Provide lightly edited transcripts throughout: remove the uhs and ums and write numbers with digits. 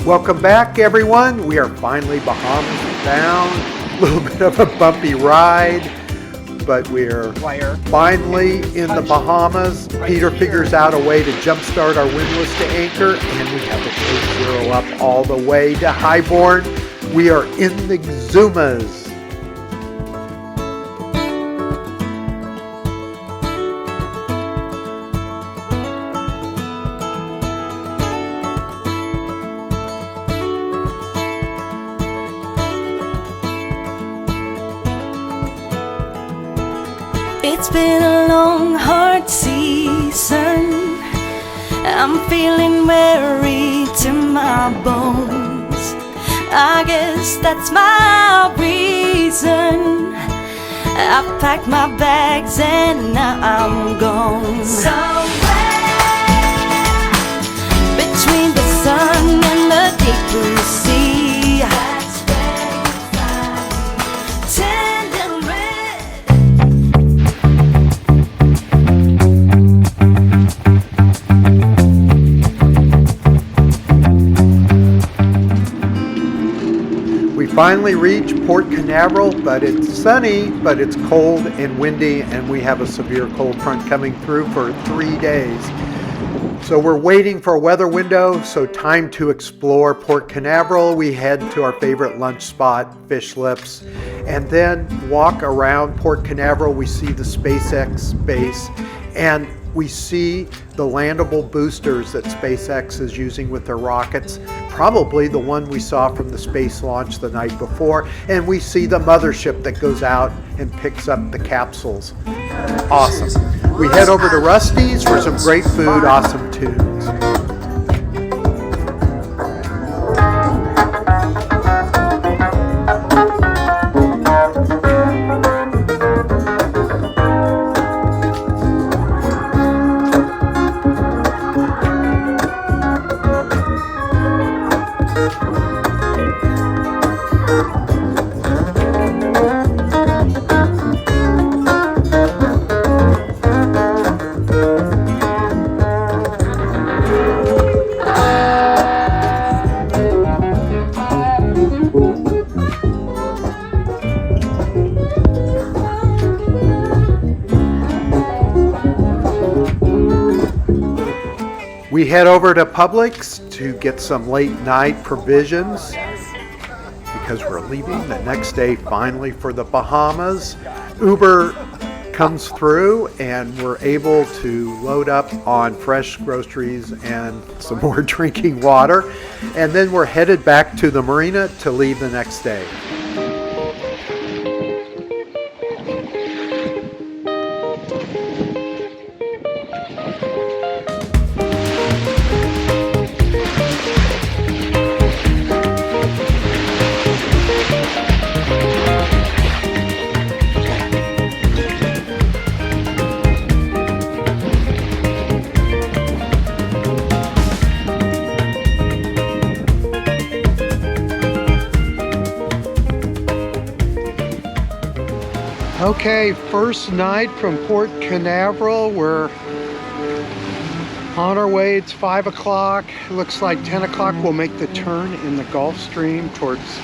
Welcome back, everyone. We are finally Bahamas bound. A little bit of a bumpy ride, but we're finally in the Bahamas. Peter figures out a way to jumpstart our windlass to anchor, and we have to take zero up all the way to Highbourne. We are in the Zumas. It's been a long, hard season. I'm feeling weary to my bones. I guess that's my reason. I packed my bags and now I'm gone. Somewhere between the sun and the deep blue sea. Finally reach Port Canaveral, but it's sunny, but it's cold and windy, and we have a severe cold front coming through for 3 days. So we're waiting for a weather window, so time to explore Port Canaveral. We head to our favorite lunch spot, Fish Lips, and then walk around Port Canaveral. We see the SpaceX base, and we see the landable boosters that SpaceX is using with their rockets, probably the one we saw from the space launch the night before, and we see the mothership that goes out and picks up the capsules. Awesome. We head over to Rusty's for some great food, awesome tunes. We head over to Publix to get some late night provisions because we're leaving the next day finally for the Bahamas. Uber comes through and we're able to load up on fresh groceries and some more drinking water. And then we're headed back to the marina to leave the next day. Okay, first night from Port Canaveral. We're on our way. It's 5 o'clock. Looks like 10 o'clock we'll make the turn in the Gulf Stream towards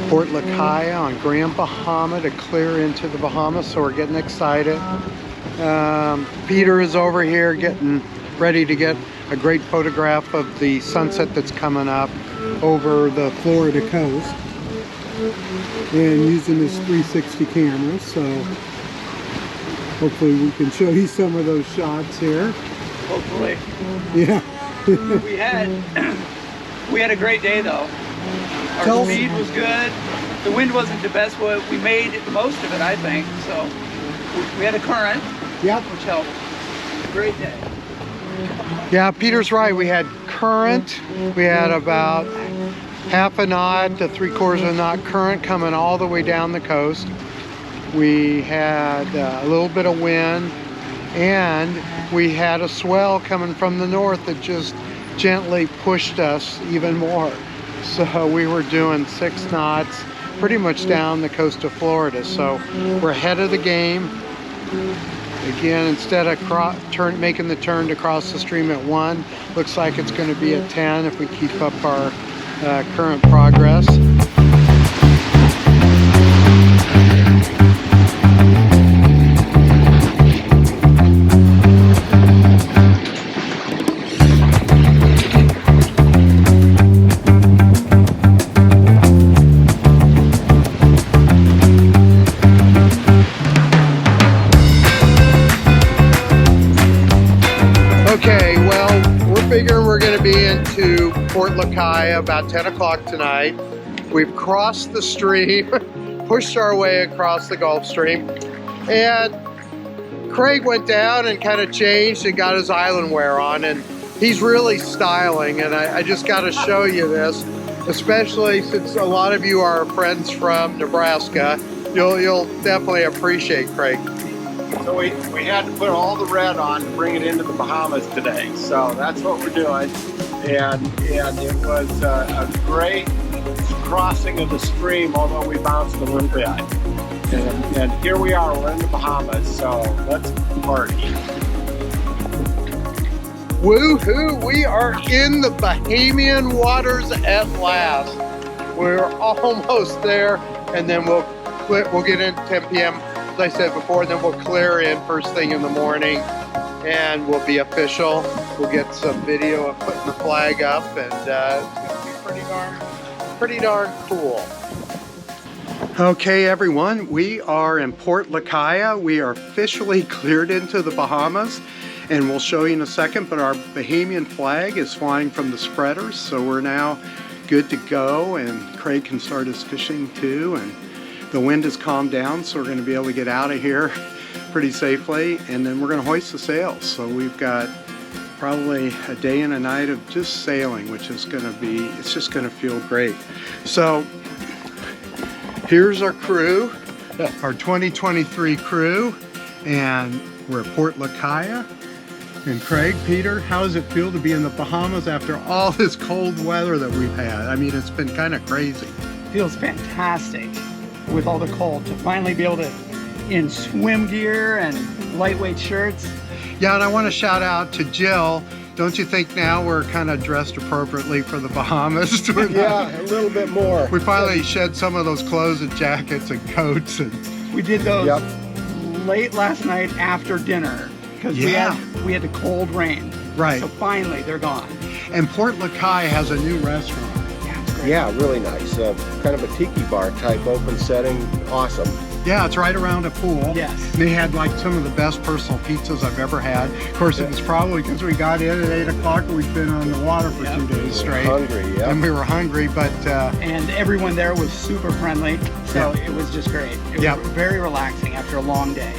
Port Lacaya on Grand Bahama to clear into the Bahamas, so we're getting excited. Peter is over here getting ready to get a great photograph of the sunset that's coming up over the Florida coast, and using his 360 camera, so hopefully we can show you some of those shots here. Hopefully. Yeah. we had a great day though. Our speed was good. The wind wasn't the best, but we made most of it, I think. So we had a current, yep, which helped. Great day. Yeah, Peter's right. We had current. We had about half a knot to 3/4 of a knot current coming all the way down the coast. We had a little bit of wind, and we had a swell coming from the north that just gently pushed us even more. So we were doing 6 knots pretty much down the coast of Florida. So we're ahead of the game. Again, instead of making the turn to cross the stream at 1, looks like it's going to be at 10 if we keep up our current progress. Okay, well, we're figuring we're going to be into Port Lacaya about 10 o'clock tonight. We've crossed the stream, pushed our way across the Gulf Stream, and Craig went down and kind of changed and got his island wear on, and he's really styling, and I just got to show you this, especially since a lot of you are friends from Nebraska. You'll definitely appreciate Craig. So we had to put all the red on to bring it into the Bahamas today. So that's what we're doing. And it was a great crossing of the stream, although we bounced a little bit. And here we are, we're in the Bahamas. So let's party. Woohoo! We are in the Bahamian waters at last. We're almost there, and then we'll get in 10 p.m. as I said before, and then we'll clear in first thing in the morning, and we'll be official. We'll get some video of putting the flag up, and it's gonna be pretty darn cool. Okay, everyone, we are in Port Lacaya. We are officially cleared into the Bahamas, and we'll show you in a second, but our Bahamian flag is flying from the spreaders, so we're now good to go, and Craig can start his fishing too, and the wind has calmed down, so we're going to be able to get out of here pretty safely, and then we're going to hoist the sails. So we've got probably a day and a night of just sailing, which is going to be, it's just going to feel great. So here's our crew, our 2023 crew, and we're at Port Lacaya. And Craig, Peter, how does it feel to be in the Bahamas after all this cold weather that we've had? I mean, it's been kind of crazy. Feels fantastic with all the cold to finally be able to, in swim gear and lightweight shirts. Yeah, and I want to shout out to Jill. Don't you think now we're kind of dressed appropriately for the Bahamas? Yeah, a little bit more. We finally shed some of those clothes and jackets and coats. And We did those late last night after dinner because we had the cold rain. Right. So finally they're gone. And Port Lacaya has a new restaurant. Yeah, it's great. Yeah, really nice. Kind of a tiki bar type open setting. Awesome. Yeah, it's right around a pool. Yes. And they had like some of the best personal pizzas I've ever had. Of course, it was probably because we got in at 8 o'clock and we'd been on the water for 2 days straight. Hungry, yeah. And we were hungry, but... and everyone there was super friendly, so it was just great. It was very relaxing after a long day.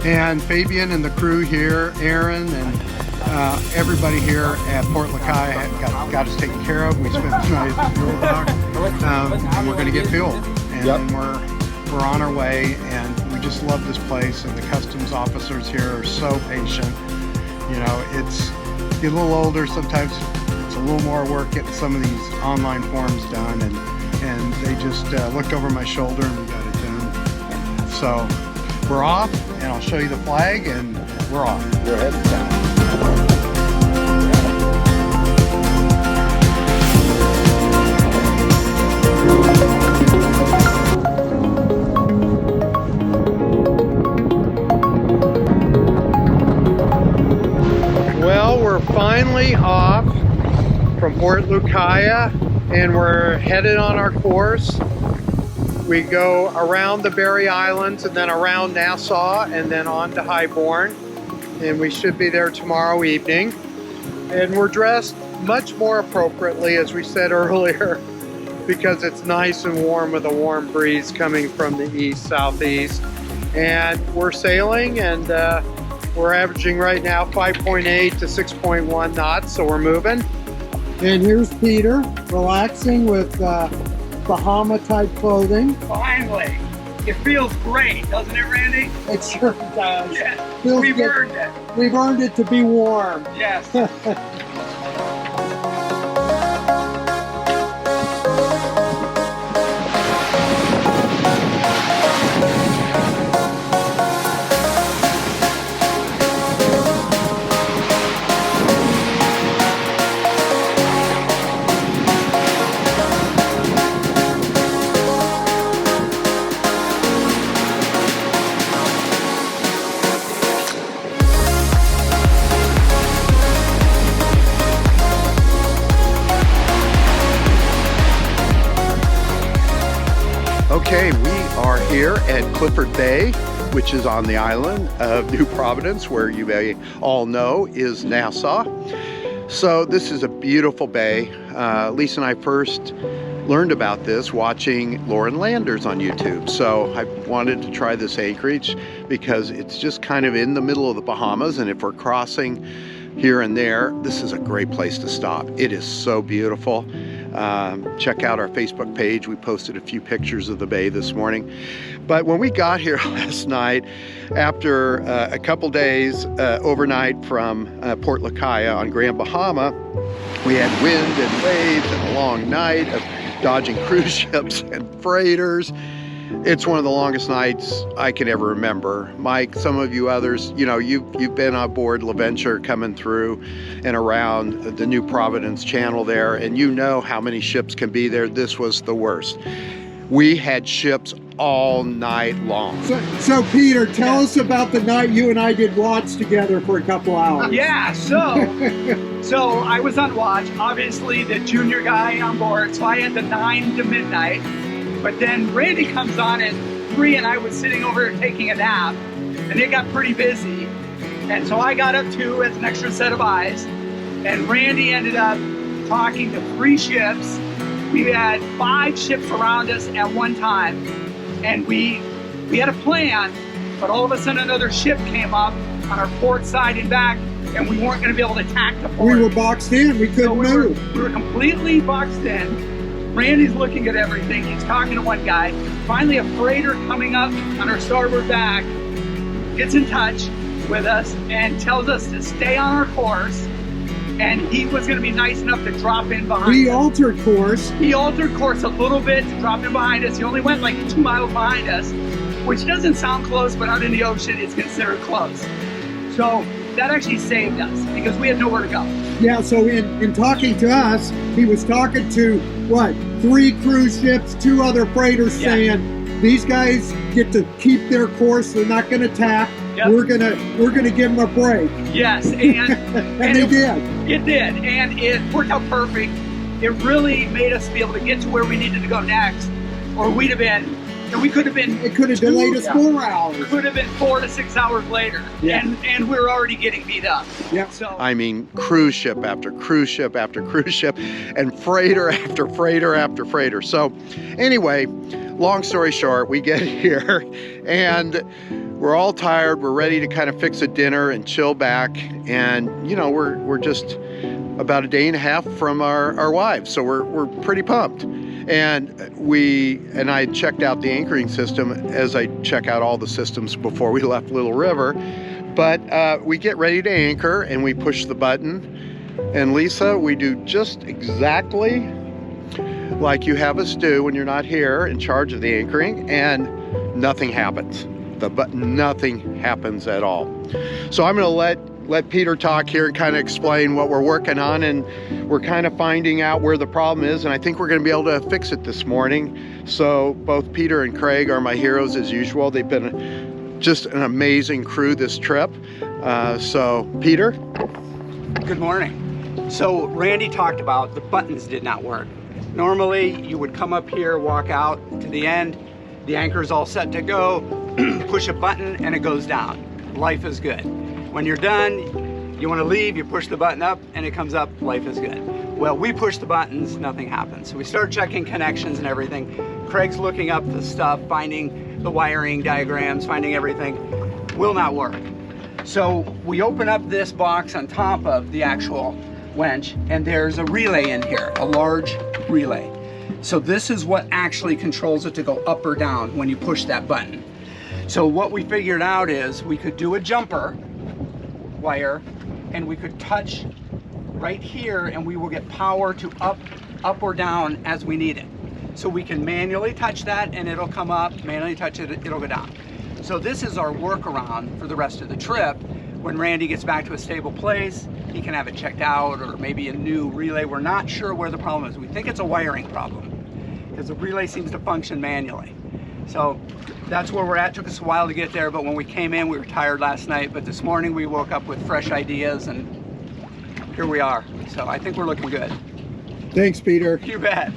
And Fabian and the crew here, Aaron and everybody here at Port Lacaya got us taken care of. We spent the night at the fuel dock, and we're going to get fuel. And then we're on our way, and we just love this place, and the customs officers here are so patient. You know, it's get a little older, sometimes it's a little more work getting some of these online forms done, and they just looked over my shoulder and we got it done. So we're off, and I'll show you the flag, and we're off. You're headed south. Well, we're finally off from Port Lacaya, and we're headed on our course. We go around the Berry Islands and then around Nassau and then on to Highbourne, and we should be there tomorrow evening. And we're dressed much more appropriately, as we said earlier, because it's nice and warm with a warm breeze coming from the east southeast. And we're sailing, and We're averaging right now 5.8 to 6.1 knots, so we're moving. And here's Peter, relaxing with Bahama type clothing. Finally. It feels great, doesn't it, Randy? It sure does. Yeah. Feels We've good. earned it. We've earned it to be warm. Yes. Okay, we are here at Clifford Bay, which is on the island of New Providence, where you may all know is Nassau. So this is a beautiful bay. Lisa and I first learned about this watching Lauren Landers on YouTube. So I wanted to try this acreage because it's just kind of in the middle of the Bahamas, and if we're crossing here and there, this is a great place to stop. It is so beautiful. Check out our Facebook page. We posted a few pictures of the bay this morning. But when we got here last night, after a couple days overnight from Port Lacaya on Grand Bahama, we had wind and waves and a long night of dodging cruise ships and freighters. It's one of the longest nights I can ever remember. Mike, some of you others, you know, you've been on board LaVenture coming through and around the New Providence channel there, and you know how many ships can be there. This was the worst. We had ships all night long. So Peter, tell us about the night you and I did watch together for a couple hours. Yeah, so I was on watch, obviously the junior guy on board, so I had the 9 to midnight. But then Randy comes on at 3 and I was sitting over taking a nap, and it got pretty busy. And so I got up too as an extra set of eyes, and Randy ended up talking to 3 ships. We had 5 ships around us at one time, and we had a plan, but all of a sudden another ship came up on our port side and back, and we weren't going to be able to attack the port. We were boxed in, we couldn't move. We were completely boxed in. Randy's looking at everything. He's talking to one guy. Finally, a freighter coming up on our starboard back gets in touch with us and tells us to stay on our course. And he was going to be nice enough to drop in behind us. He altered course. He altered course a little bit to drop in behind us. He only went like 2 miles behind us, which doesn't sound close, but out in the ocean, it's considered close. So that actually saved us because we had nowhere to go. Yeah, so in talking to us, he was talking to, what, 3 cruise ships, 2 other freighters, saying, these guys get to keep their course, they're not going to attack, we're gonna give them a break. Yes, and, and they did. It did, and it worked out perfect. It really made us be able to get to where we needed to go next, or we'd have been, and we could have been. It could have delayed us 4 hours. It could have been 4 to 6 hours later, and we were already getting beat up. Yeah. So I mean, cruise ship after cruise ship after cruise ship, and freighter after freighter after freighter. So, anyway, long story short, we get here, and we're all tired. We're ready to kind of fix a dinner and chill back, and you know, we're just about a day and a half from our wives, so we're pretty pumped. And I checked out the anchoring system as I check out all the systems before we left Little River. But we get ready to anchor and we push the button. And Lisa, we do just exactly like you have us do when you're not here in charge of the anchoring, and nothing happens. Nothing happens at all. So I'm gonna let Peter talk here and kind of explain what we're working on, and we're kind of finding out where the problem is, and I think we're going to be able to fix it this morning. So both Peter and Craig are my heroes as usual. They've been just an amazing crew this trip. So Peter? good morning. So Randy talked about the buttons did not work. Normally you would come up here, walk out to the end, the anchor's all set to go, push a button and it goes down. Life is good. When you're done, you want to leave, you push the button up and it comes up, life is good. Well, we push the buttons, nothing happens. So we start checking connections and everything. Craig's looking up the stuff, finding the wiring diagrams, finding everything. Will not work. So we open up this box on top of the actual winch, and there's a relay in here, a large relay. So this is what actually controls it to go up or down when you push that button. So what we figured out is we could do a jumper wire, and we could touch right here, and we will get power to up or down as we need it. So we can manually touch that and it'll come up, manually touch it, it'll go down. So this is our workaround for the rest of the trip. When Randy gets back to a stable place, he can have it checked out, or maybe a new relay. We're not sure where the problem is. We think it's a wiring problem because the relay seems to function manually. So that's where we're at. Took us a while to get there, but when we came in, we were tired last night, but this morning we woke up with fresh ideas and here we are. So I think we're looking good. Thanks, Peter. You bet.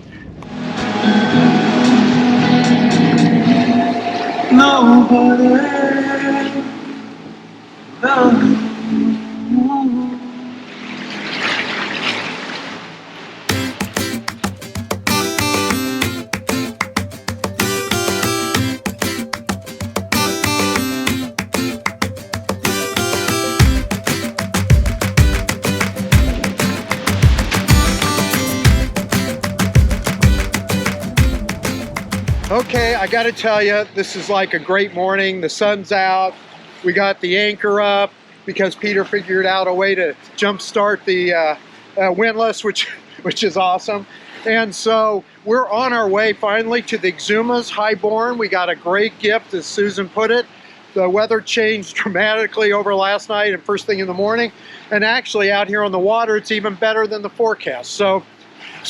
Okay, I gotta tell you, this is like a great morning. The sun's out. We got the anchor up because Peter figured out a way to jumpstart the windlass, which is awesome. And so we're on our way finally to the Exumas Highborn. We got a great gift, as Susan put it. The weather changed dramatically over last night and first thing in the morning. And actually out here on the water, it's even better than the forecast. So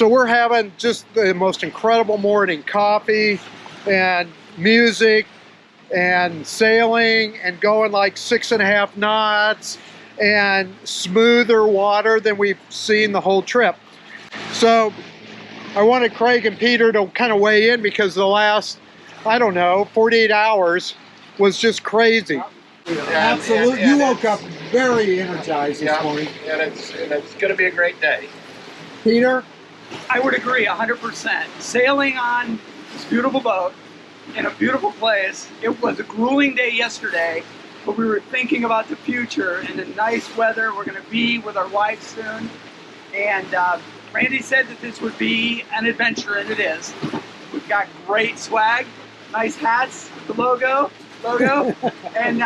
we're having just the most incredible morning. Coffee and music and sailing and going like 6.5 knots and smoother water than we've seen the whole trip. So I wanted Craig and Peter to kind of weigh in because the last, I don't know, 48 hours was just crazy. Absolutely. You woke up very energized this morning. And it's going to be a great day. Peter? I would agree 100%. Sailing on this beautiful boat in a beautiful place. It was a grueling day yesterday, but we were thinking about the future and the nice weather. We're going to be with our wife soon. And Randy said that this would be an adventure, and it is. We've got great swag, nice hats, the logo, and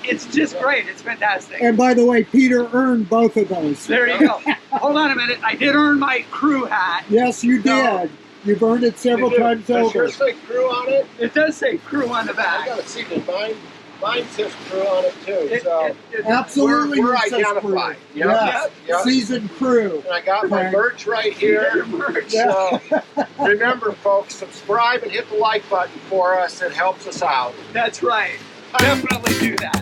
it's just great. It's fantastic. And by the way, Peter earned both of those. There you go. Hold on a minute. I did earn my crew hat. Yes, you did. You've earned it several times Does over. yours say crew on it? It does say crew on the I back. gotta see that mine says crew on it too. So Absolutely, we're it says identified. crew. Yep. Yes, Yep. seasoned crew. And I got my merch right here. So remember, folks, subscribe and hit the like button for us. It helps us out. That's right. Definitely do that.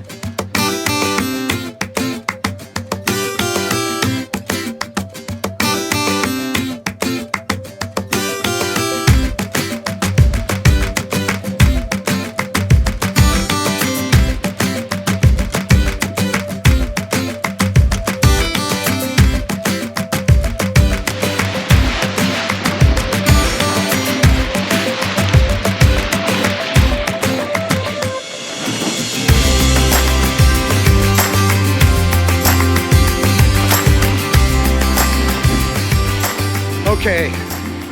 Okay,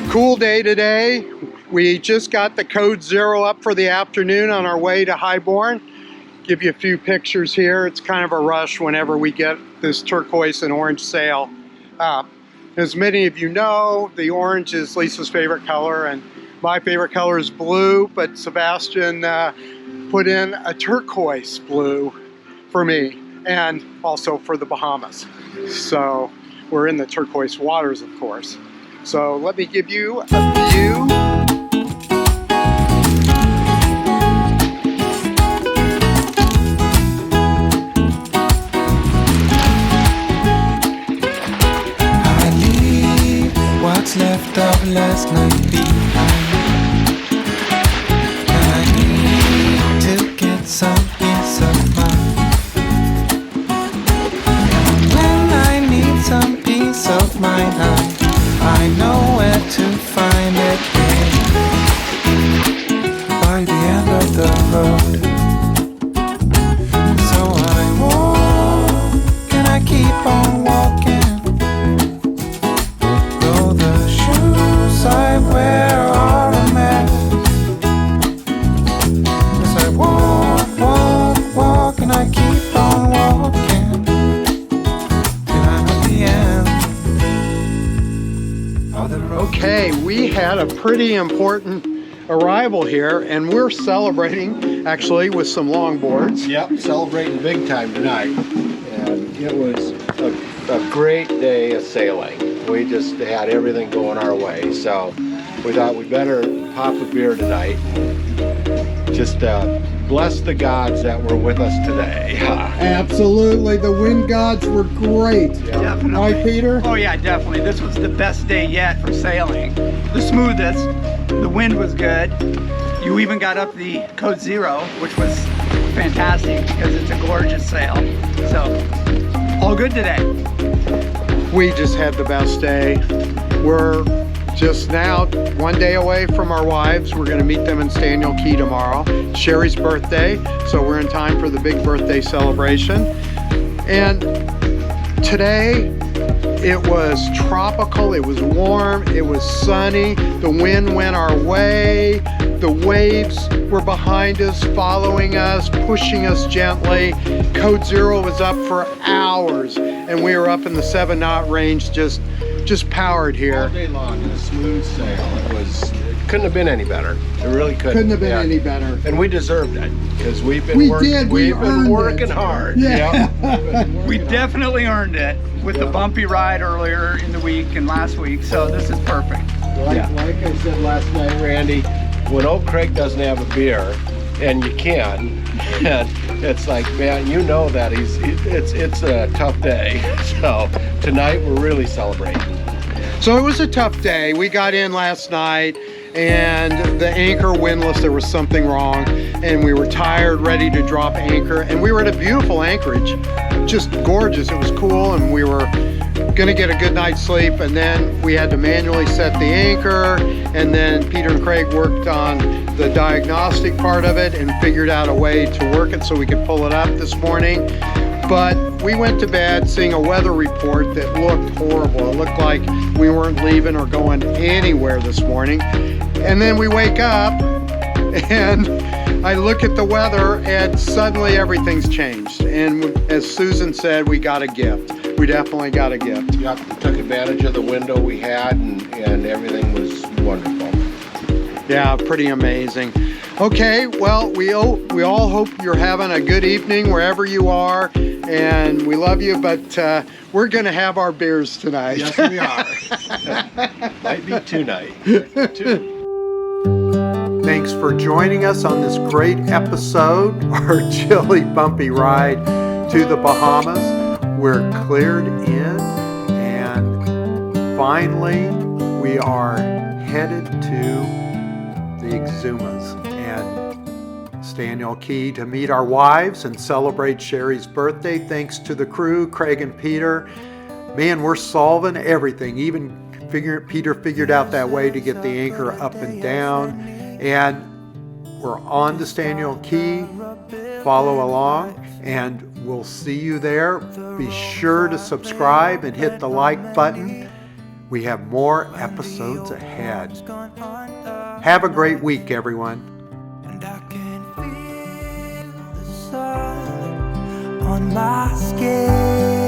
cool day today. We just got the code 0 up for the afternoon on our way to Highborn. Give you a few pictures here. It's kind of a rush whenever we get this turquoise and orange sail. As many of you know, the orange is Lisa's favorite color and my favorite color is blue, but Sebastian put in a turquoise blue for me and also for the Bahamas. So we're in the turquoise waters, of course. So let me give you a view. I leave what's left of last night behind, and I need to get some peace of mind. When I need some peace of mind, I know where to find it, by the end of the road. So I walk Okay, we had a pretty important arrival here, and we're celebrating actually with some longboards. Yep, celebrating big time tonight. And it was a great day of sailing. We just had everything going our way. So we thought we better pop a beer tonight. Just bless the gods that were with us today. Absolutely. The wind gods were great. Definitely. Right, Peter? Oh yeah, definitely. This was the best day yet for sailing. The smoothest. The wind was good. You even got up the Code Zero, which was fantastic because it's a gorgeous sail. So, all good today. We just had the best day. We're just now one day away from our wives. We're going to meet them in Staniel Key tomorrow. Sherry's birthday, so we're in time for the big birthday celebration. And today it was tropical, it was warm, it was sunny, the wind went our way, the waves were behind us, following us, pushing us gently. Code Zero was up for hours, and we were up in the 7-knot range, just powered All here. day long in a smooth sail. It couldn't have been any better. It really couldn't. Couldn't have been any better. And we deserved it because we've been We working. did. We We've been earned working it. hard. Yeah. Yep. We definitely earned it with the bumpy ride earlier in the week and last week, so this is perfect. Like I said last night, Randy, when Oak Creek doesn't have a beer, and you can, and it's like, man, you know that it's a tough day. So tonight we're really celebrating. So it was a tough day. We got in last night and the anchor windlass, there was something wrong, and we were tired, ready to drop anchor, and we were at a beautiful anchorage, just gorgeous. It was cool, and we were gonna get a good night's sleep, and then we had to manually set the anchor, and then Peter and Craig worked on the diagnostic part of it and figured out a way to work it so we could pull it up this morning. But we went to bed seeing a weather report that looked horrible. It looked like we weren't leaving or going anywhere this morning. And then we wake up and I look at the weather and suddenly everything's changed. And as Susan said, we got a gift. We definitely got a gift. Yep, we took advantage of the window we had, and everything was wonderful. Yeah, pretty amazing. Okay, well, we all hope you're having a good evening wherever you are, and we love you, but we're going to have our beers tonight. Yes, we are. Might be tonight. Thanks for joining us on this great episode, our chilly, bumpy ride to the Bahamas. We're cleared in, and finally we are headed to the Exumas and Staniel Key to meet our wives and celebrate Sherry's birthday. Thanks to the crew, Craig and Peter. Man, we're solving everything. Even Peter figured out that way to get the anchor up and down. And we're on to Staniel Key. Follow along, and we'll see you there. Be sure to subscribe and hit the like button. We have more episodes ahead. Have a great week, everyone. And I can feel the sun on my skin.